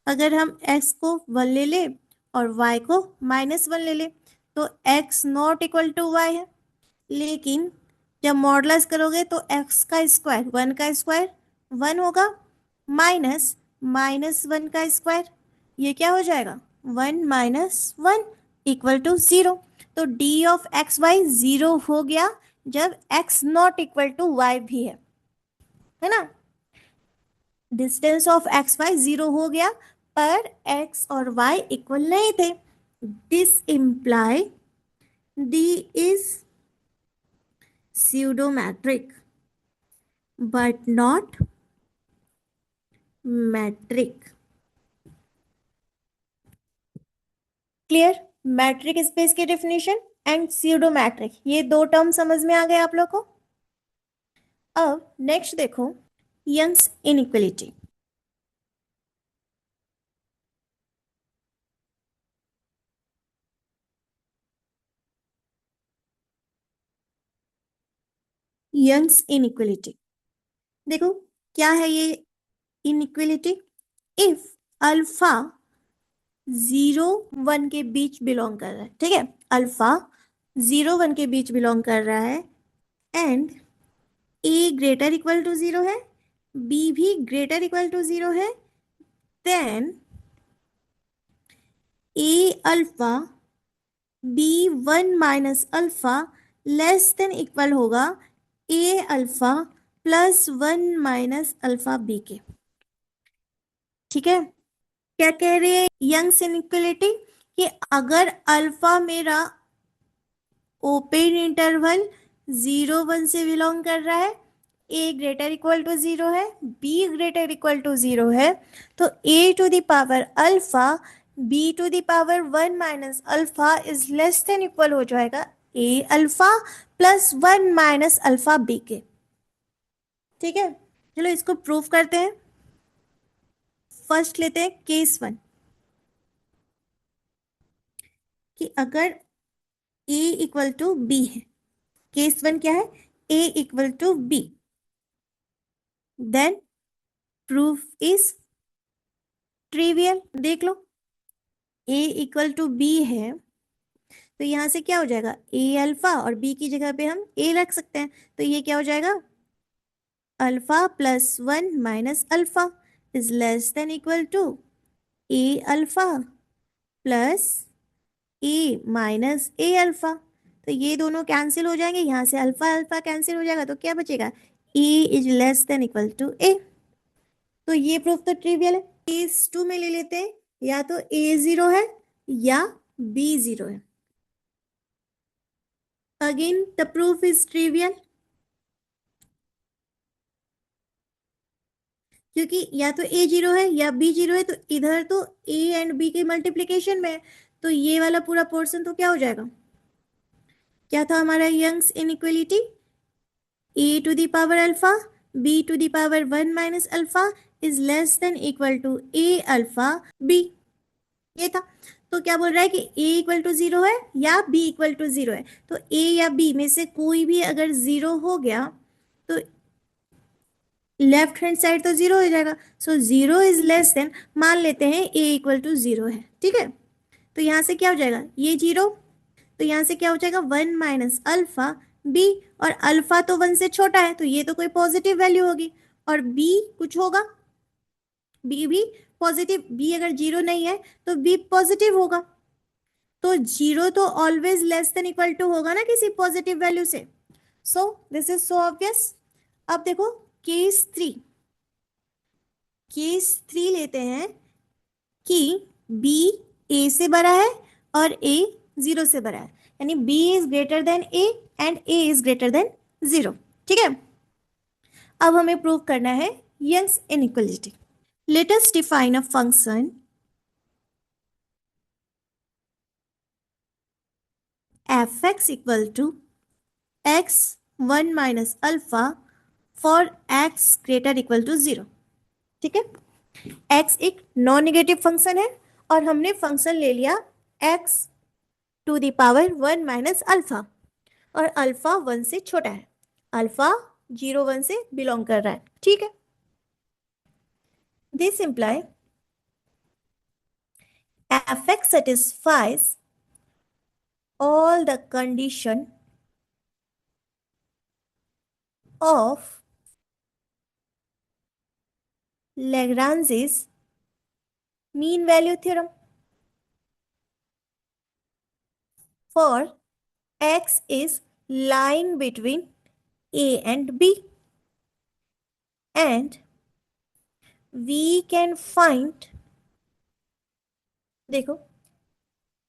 अगर हम x को 1 ले ले और y को -1 ले ले, तो x not equal to y है। लेकिन जब मॉडुलस करोगे तो x का स्क्वायर, 1 का स्क्वायर 1 होगा, माइनस माइनस 1 का स्क्वायर, ये क्या हो जाएगा, 1 माइनस 1 इक्वल टू जीरो। तो d of x y zero हो गया जब x not equal to y भी है ना। Distance of x y zero हो गया, पर x और y इक्वल नहीं थे। This imply d is pseudometric but not metric। Clear, metric space की डेफिनेशन एंड स्यूडोमेट्रिक, ये दो टर्म समझ में आ गए आप लोग को। अब नेक्स्ट देखो, यंग्स इनइक्वलिटी। यंग्स इनइक्वलिटी देखो क्या है ये इनइक्वलिटी। इफ अल्फा 0 1 के बीच बिलोंग कर रहा है, ठीक है, अल्फा 0 1 के बीच बिलोंग कर रहा है, and a greater equal to zero है, बी भी ग्रेटर इक्वल टू जीरो है, then a alpha b 1 minus alpha less than equal होगा a alpha plus 1 minus alpha b के। ठीक है, क्या कह रही है यंग्स इनइक्वालिटी, कि अगर अल्फा मेरा ओपन इंटरवल 0 1 से बिलोंग कर रहा है, a greater equal to zero है, b greater equal to zero है, तो a to the power alpha b to the power 1 minus alpha is less than equal हो जाएगा a alpha plus 1 minus alpha b के। ठीक है, चलो इसको प्रूफ करते हैं। फर्स्ट लेते हैं केस 1, कि अगर ए इक्वल टू बी है, केस 1 क्या है, a equal to b, then proof is trivial. देख लो, ए इक्वल टू बी है, तो यहां से क्या हो जाएगा, ए अल्फा, और बी की जगह पे हम ए रख सकते हैं, तो ये क्या हो जाएगा, alpha plus 1 minus alpha is less than equal to a alpha plus a minus a alpha. तो ये दोनों कैंसिल हो जाएंगे, यहाँ से अल्फा अल्फा कैंसिल हो जाएगा, तो क्या बचेगा, a is less than equal to a. तो ये प्रूफ तो ट्रिवियल है। केस 2 में ले लेते हैं, या तो ए जीरो है या बी जीरो है। Again the proof is trivial, क्योंकि या तो ए जीरो है या बी जीरो है, तो इधर तो ए एंड बी के मल्टीप्लीकेशन में है, तो ये वाला पूरा पोर्शन तो क्या हो जाएगा, क्या था हमारा Young's inequality, a to the power alpha b to the power 1 minus alpha is less than equal to a alpha b, ये था। तो क्या बोल रहा है कि a इक्वल टू जीरो है या b इक्वल टू जीरो है, तो a या b में से कोई भी अगर जीरो हो गया तो लेफ्ट हैंड साइड तो जीरो हो जाएगा, so zero is less then, मान लेते हैं a इक्वल टू जीरो है। ठीक है, तो यहाँ से क्या हो जाएगा, ये जीरो, तो यहाँ से क्या हो जाएगा 1 माइनस अल्फा बी, और अल्फा तो 1 से छोटा है, तो ये तो कोई पॉजिटिव वैल्यू होगी, और b कुछ होगा, b भी पॉजिटिव, b अगर जीरो नहीं है तो b पॉजिटिव होगा, तो जीरो तो always less than equal to होगा ना किसी पॉजिटिव वैल्यू से। So this is so obvious. अब देखो केस 3, केस 3 लेते हैं कि b a से बड़ा है और a 0 से बड़ा है, यानी b is greater than a and a is greater than 0। ठीक है, अब हमें प्रूव करना है Young's inequality. Let us define a function fx equal to x 1 minus alpha for x greater equal to 0। ठीक है, x एक नॉन नेगेटिव फंक्शन है और हमने फंक्शन ले लिया x to the power 1 minus alpha, और अल्फा 1 से छोटा है, अल्फा 0 1 से बिलोंग कर रहा है। ठीक है, this imply fx satisfies all the condition of Lagrange's mean value theorem for x is lying between a and b, and we can find, देखो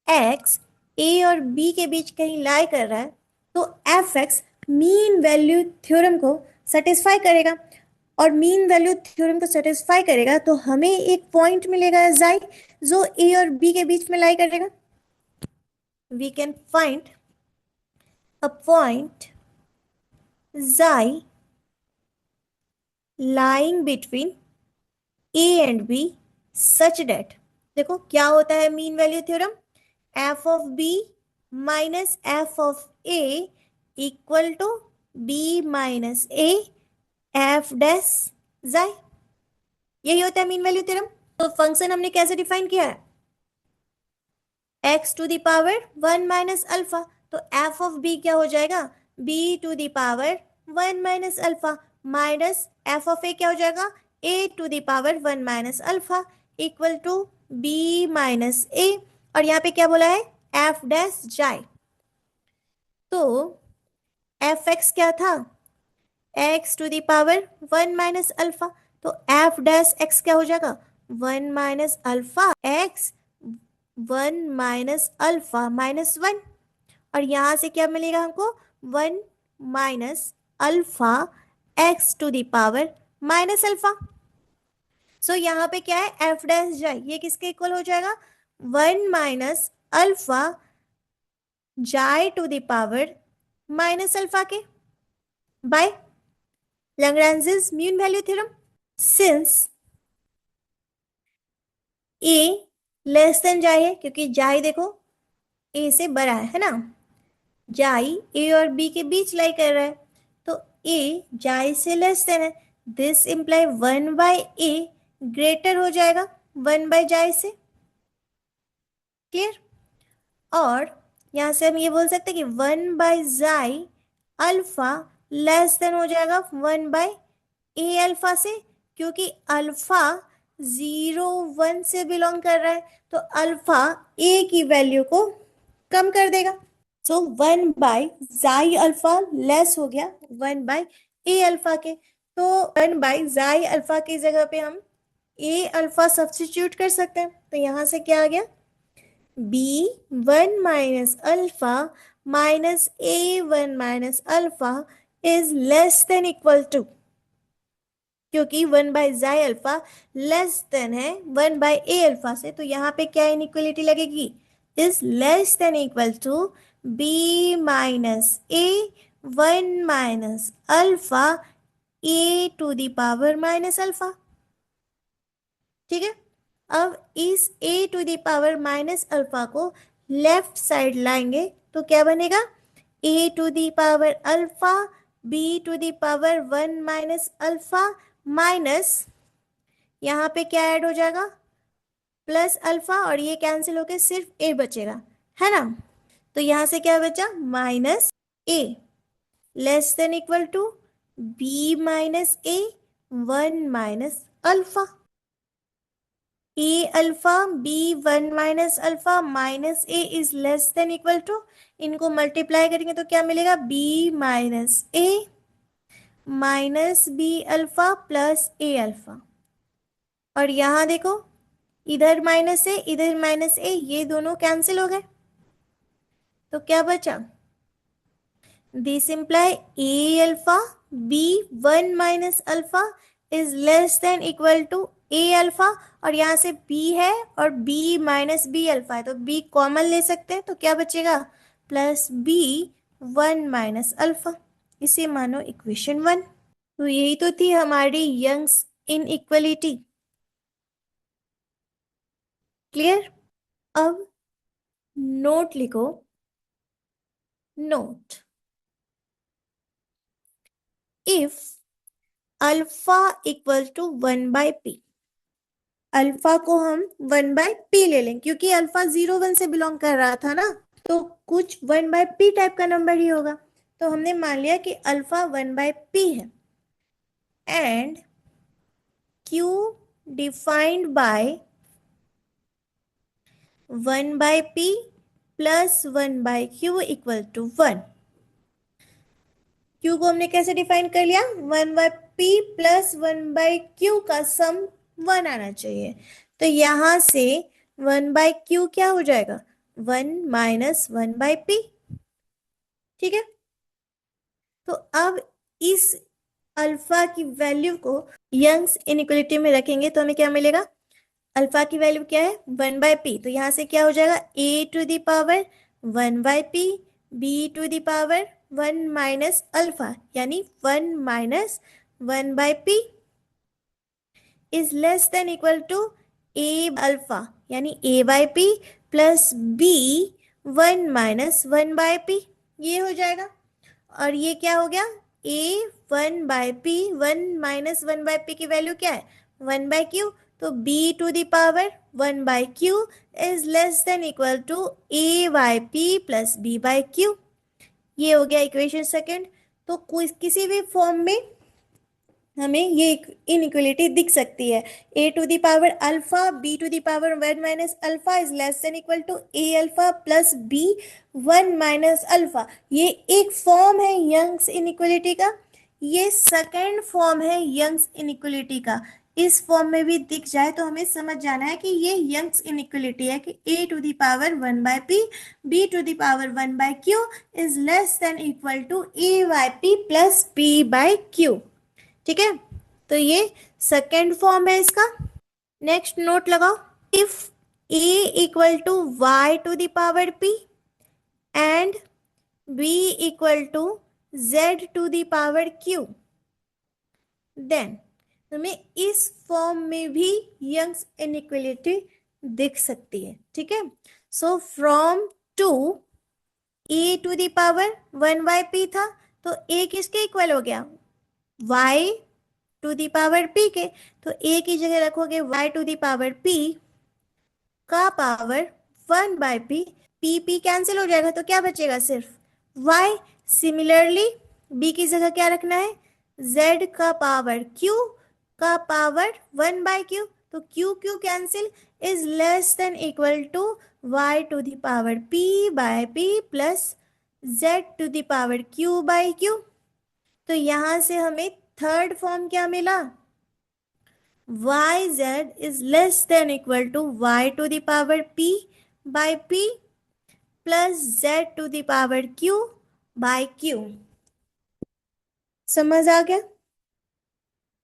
x a और b के बीच कहीं लाई कर रहा है तो F x mean value theorem को सेटिस्फाई करेगा, और मीन वैल्यू थ्योरम को सेटिस्फाई करेगा तो हमें एक पॉइंट मिलेगा जाई जो ए और बी के बीच में लाई करेगा। We can find a point xi lying between a and b such that, देखो क्या होता है mean value theorem, f of b minus f of a equal to b minus a f dash xi, यही होता है मीन वैल्यू थ्योरम। तो फंक्शन हमने कैसे डिफाइन किया है, x to the power 1 minus alpha, तो एफ ऑफ बी क्या हो जाएगा, b to the power 1 minus alpha minus f of a क्या हो जाएगा, a to the power 1 minus alpha equal to b minus a, और यहाँ पे क्या बोला है एफ डैश जाए, तो एफ एक्स क्या था x to the power 1 minus alpha, तो एफ डैश एक्स क्या हो जाएगा 1 minus alpha x 1 minus alpha minus 1, और यहां से क्या मिलेगा हमको 1 minus alpha x to the power minus alpha. So यहाँ पे क्या है एफ डैश जाए, ये किसके इक्वल हो जाएगा 1 minus alpha xi to the power minus alpha के, by Lagrange's mean value theorem। Since a less than xi है, क्योंकि जाए देखो ए से बड़ा है ना, जाई ए और बी के बीच लाई कर रहा है तो ए जाई से लेस देन है, this imply 1 by a greater हो जाएगा 1 बाय जाई से, क्लियर। और यहां से हम ये बोल सकते हैं कि 1 बाय जाई अल्फा लेस देन हो जाएगा 1 बाय ए अल्फा से, क्योंकि अल्फा 0 1 से बिलोंग कर रहा है तो अल्फा ए की वैल्यू को कम कर देगा। सो 1 बाय जाई अल्फा लेस हो गया 1 बाय ए अल्फा के, तो 1 बाय जाई अल्फा की जगह पे हम ए अल्फा सब्स्टिट्यूट कर सकते हैं, तो यहां से क्या आ गया b 1 minus alpha minus a 1 minus alpha is less than equal to, क्योंकि 1 बाय जाई अल्फा लेस देन है 1 बाय ए अल्फा से, तो यहाँ पे क्या इनइक्वलिटी लगेगी is less than equal to b minus a 1 minus alpha a to the power minus alpha. ठीक है, अब इस a to the power minus alpha को लेफ्ट साइड लाएंगे तो क्या बनेगा a to the power alpha b to the power 1 minus alpha minus यहाँ पे क्या ऐड हो जाएगा प्लस अल्फा, और ये कैंसिल होके सिर्फ ए बचेगा, है ना। तो यहां से क्या बचा minus a less than equal to b minus a 1 minus alpha, a alpha b 1 minus alpha minus a is less than equal to, इनको मल्टीप्लाई करेंगे तो क्या मिलेगा b minus a minus b alpha plus a alpha, और यहां देखो इधर माइनस ए इधर माइनस ए, ये दोनों कैंसिल हो गए, तो क्या बचा, this imply a alpha b one minus alpha is less than equal to a alpha, और यहाँ से b है और b माइनस बी अल्फा है, तो b कॉमन ले सकते हैं, तो क्या बचेगा, plus b one minus alpha. इसे मानो इक्वेशन 1। तो यही तो थी हमारी यंग्स इनइक्वलिटी। क्लियर। अब नोट लिखो। Note, if alpha equal to 1/p, alpha को हम 1/p ले लें क्योंकि अल्फा 0 1 से बिलोंग कर रहा था ना, तो कुछ 1/p टाइप का नंबर ही होगा। तो हमने मान लिया कि अल्फा 1/p है, and q defined by 1/p plus 1/q equal to 1। q को हमने कैसे डिफाइन कर लिया, 1/p प्लस 1/q का सम 1 आना चाहिए। तो यहां से 1/q क्या हो जाएगा, 1 माइनस 1/p। ठीक है। तो अब इस अल्फा की वैल्यू को यंग्स इनइक्वलिटी में रखेंगे तो हमें क्या मिलेगा, अल्फा की वैल्यू क्या है, 1/p, तो यहां से क्या हो जाएगा, a to the power 1/p, b to the power 1 minus alpha, यानी 1 minus 1/p is less than equal to a alpha, यानी a/p plus b 1 minus 1/p, ये हो जाएगा। और ये क्या हो गया, a 1/p, 1 माइनस 1/p की वैल्यू क्या है, 1/q, तो b to the power 1/q is less than equal to a/p plus b/q। ये हो गया इक्वेशन सेकंड। तो किसी भी फॉर्म में हमें ये इनइक्वलिटी दिख सकती है, a to the power alpha b to the power 1 minus alpha is less than equal to a alpha plus b 1 minus alpha. ये एक फॉर्म है यंग्स इनइक्वलिटी का, ये सेकंड फॉर्म है यंग्स इनइक्वलिटी का। इस फॉर्म में भी दिख जाए तो हमें समझ जाना है कि ये यंग्स इनइक्वलिटी है कि a to the power 1/p b to the power 1/q is less than equal to a/p plus b/q। ठीक है। तो ये सेकेंड फॉर्म है इसका। नेक्स्ट नोट लगाओ, if a equal to y to the power p and b equal to z to the power q, then हमें इस फॉर्म में भी यंग्स इनइक्वलिटी दिख सकती है। ठीक है। So from two a to the power 1/p था, तो a किसके इक्वल हो गया, y to the power p के, तो a की जगह रखोगे y to the power p का पावर 1/p, p कैंसिल हो जाएगा तो क्या बचेगा, सिर्फ y। सिमिलरली b की जगह क्या रखना है, z का पावर q का पावर 1/q, तो q cancel is less than equal to y to the power p/p plus z to the power q/q। तो यहां से हमें थर्ड फॉर्म क्या मिला, yz is less than equal to y to the power p by p plus z to the power q by q। समझ आ गया।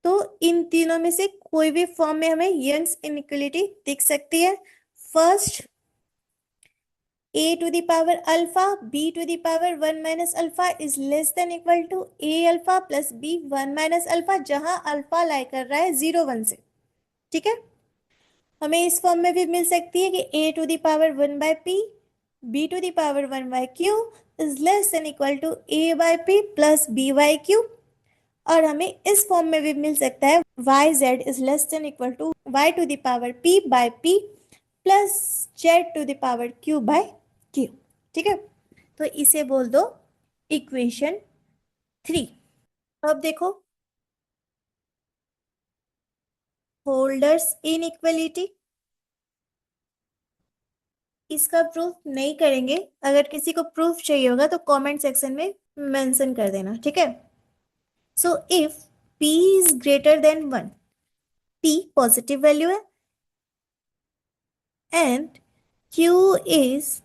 तो इन तीनों में से कोई भी फॉर्म में हमें यंग्स इनइक्वलिटी दिख सकती है। First, a to the power alpha b to the power 1 minus alpha is less than equal to a alpha plus b 1 minus alpha, जहां अल्फा लाई कर रहा है 0 1 से। ठीक है। हमें इस फॉर्म में भी मिल सकती है कि a to the power 1/p b to the power 1/q is less than equal to a/p plus b/q। और हमें इस फॉर्म में भी मिल सकता है yz is less than equal to y to the power p/p plus z to the power q/q। ठीक है। तो इसे बोल दो इक्वेशन 3। अब देखो, होल्डर्स इनइक्वलिटी, इसका प्रूफ नहीं करेंगे, अगर किसी को प्रूफ चाहिए होगा तो कमेंट सेक्शन में मेंशन कर देना। ठीक है। So if p is greater than 1, p positive value है, and q is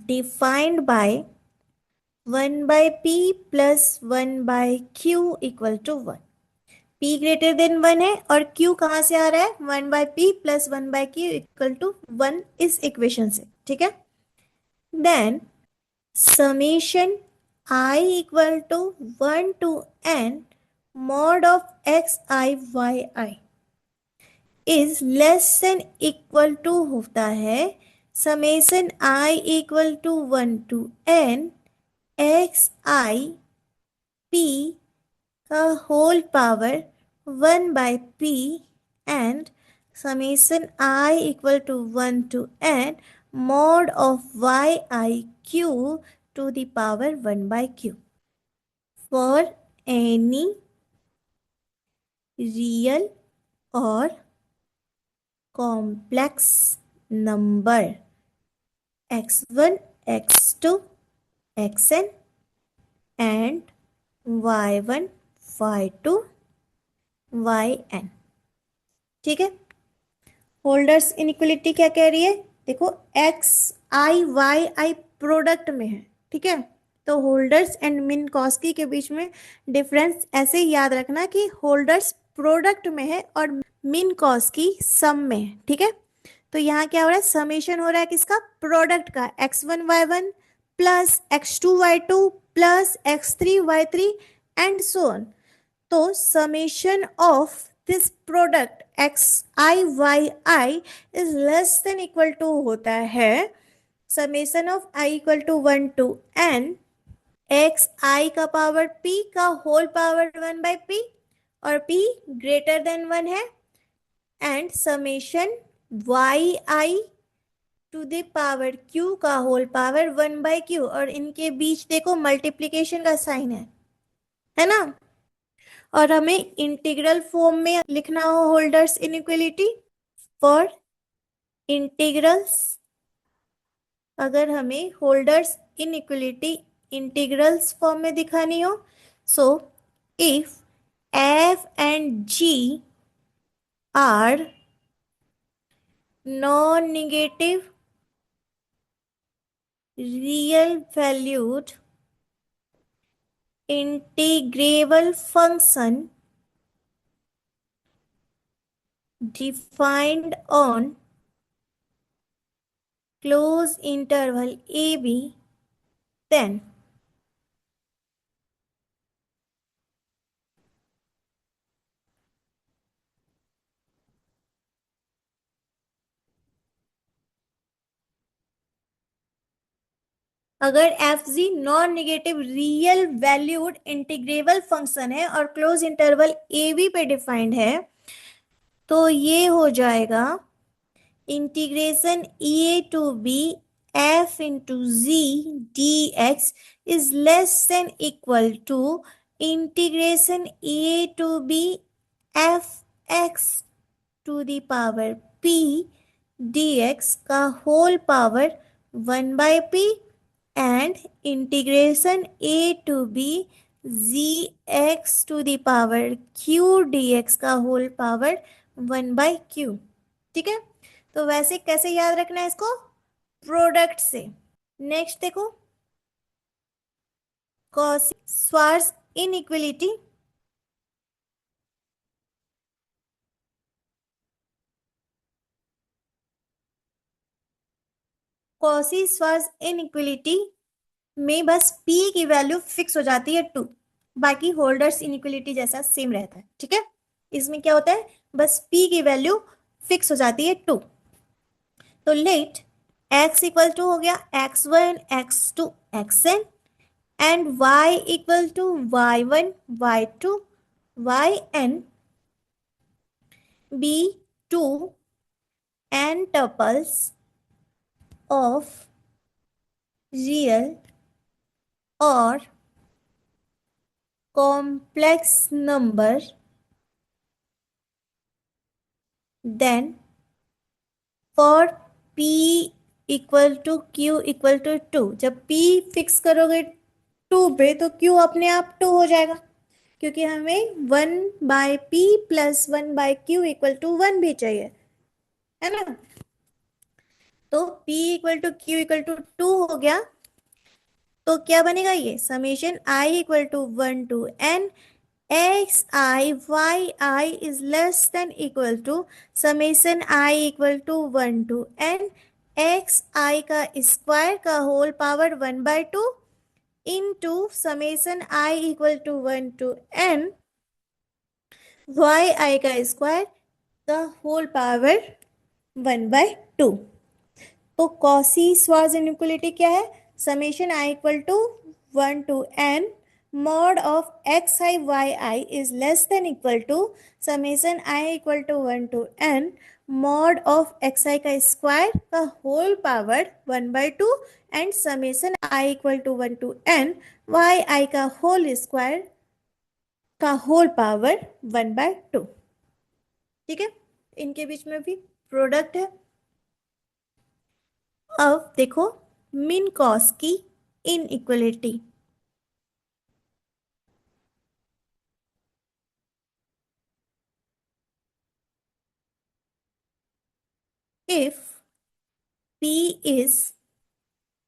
defined by 1/p plus 1/q equal to 1। p greater than 1 है और q कहाँ से आ रहा है? 1/p plus 1/q equal to 1 इस इक्वेशन से, ठीक है। Then summation I equal to 1 to n mod of xi yi is less than equal to होता है summation I equal to 1 to n xi p का whole power 1 by p and summation I equal to 1 to n mod of yi q to the power 1 by q for any real or complex number x1 x2 xn and y1 y2 yn। ठीक है। होल्डर्स इनइक्वलिटी क्या कह रही है? देखो x i y i product में है, ठीक है। तो होल्डर्स एंड मिन कॉस्की के बीच में डिफरेंस ऐसे ही याद रखना कि होल्डर्स प्रोडक्ट में है और मिन कॉस्की सम में है, ठीक है। तो यहाँ क्या हो रहा है? समेशन हो रहा है किसका? प्रोडक्ट का, x1 y1 plus x2 y2 plus x3 y3 and so on. तो summation of this product xi yi is less than equal to होता है summation of i equal to 1 to n x i का पावर p का होल पावर 1 बाई p और p ग्रेटर देन 1 है and summation y i to the power q का होल पावर 1 बाई q और इनके बीच देखो मल्टीप्लीकेशन का साइन है ना। और हमें इंटीग्रल फॉर्म में लिखना हो होल्डर्स इनइक्वलिटी फॉर इंटीग्रल्स। अगर हमें होल्डर्स इनइक्वलिटी इंटीग्रल्स फॉर्म में दिखानी हो, so if f and g are non-negative real valued integrable function defined on close interval ab, then अगर f g non negative real valued integrable function है और क्लोज इंटरवल ए बी पे डिफाइंड है तो ये हो जाएगा integration a to b f into g d x is less than equal to integration a to b f x to the power p dx का whole power 1 by p and integration a to b gx to the power q dx का होल पावर 1 by q। ठीक है। तो वैसे कैसे याद रखना है इसको? प्रोडक्ट से। नेक्स्ट देखो Cauchy Schwarz inequality. Cauchy Schwarz inequality में बस p की वैल्यू फिक्स हो जाती है 2, बाकी होल्डर्स इनइक्वलिटी जैसा सेम रहता है, ठीक है। इसमें क्या होता है? बस p की वैल्यू फिक्स हो जाती है 2। तो लेट x इक्वल टू हो गया x1 x2 xn and y equal to y1 y2 yn be 2 n tuples of real or complex number, then for p equal to q equal to 2, जब p फिक्स करोगे 2 पे तो q अपने आप 2 हो जाएगा क्योंकि हमें 1 by p plus 1 by q equal to 1 भी चाहिए, है ना। तो P equal to Q equal to 2 हो गया। तो क्या बनेगा ये summation I equal to 1 to n x i y i is less than equal to summation i equal to 1 to n x i का स्क्वायर का whole power 1/2 into summation i equal to 1 to n y i का स्क्वायर का होल पावर 1/2। तो कॉसी श्वार्ट्ज इनइक्वालिटी क्या है? Summation i equal to 1 to n mod of x i y i is less than equal to summation i equal to 1 to n mod of x i का स्क्वायर का whole power 1/2 and summation i equal to 1 to n y i का होल स्क्वायर का होल पावर 1/2। ठीक है, इनके बीच में भी प्रोडक्ट है। अब देखो मिन कॉस की inequality. If P is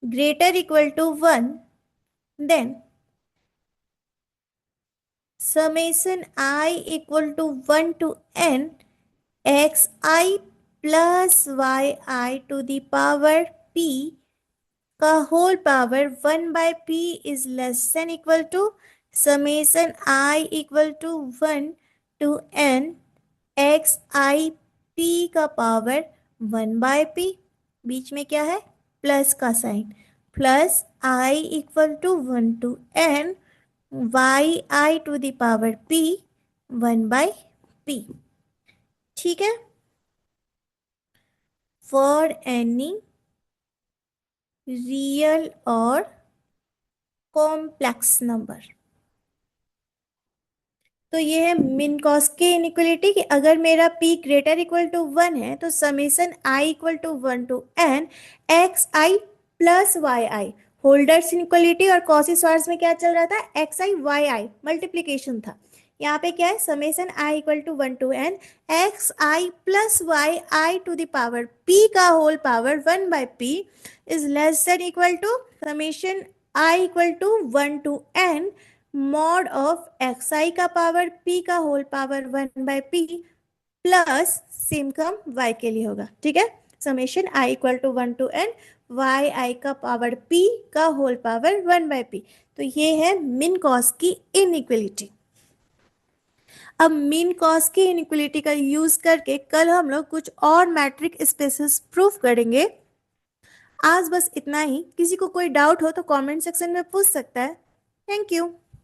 greater equal to 1, then summation I equal to 1 to n xi plus yi to the power p का whole power 1/p is less than equal to summation I equal to 1 to n xi p का पावर 1/p, बीच में क्या है प्लस का sign, plus I equal to 1 to n y i to the power p 1/p। ठीक है, फॉर एनी रियल और कॉम्प्लेक्स नंबर। तो ये है मिन कॉस की इनइक्वलिटी कि अगर मेरा p ग्रेटर इक्वल टू 1 है तो summation I equal to 1 to n x i plus y i, Holder's inequality और कॉसी श्वार्ट्ज में क्या चल रहा था x i y i multiplication था। यहाँ पे क्या है summation I equal to 1 to n x i plus y i to the power p का whole power 1/p is less than equal to summation I equal to 1 to n mod of x i का पावर p का whole power 1/p plus same काम y के लिए होगा। ठीक है, summation I equal to 1 to n y i का पावर p का होल पावर 1/p। तो ये है मिन कॉस की इनइक्वलिटी। अब मिन कॉस की इनइक्वलिटी का यूज करके कल हम लोग कुछ और मैट्रिक स्पेसेस प्रूफ करेंगे। आज बस इतना ही। किसी को कोई डाउट हो तो कमेंट सेक्शन में पूछ सकता है। Thank you.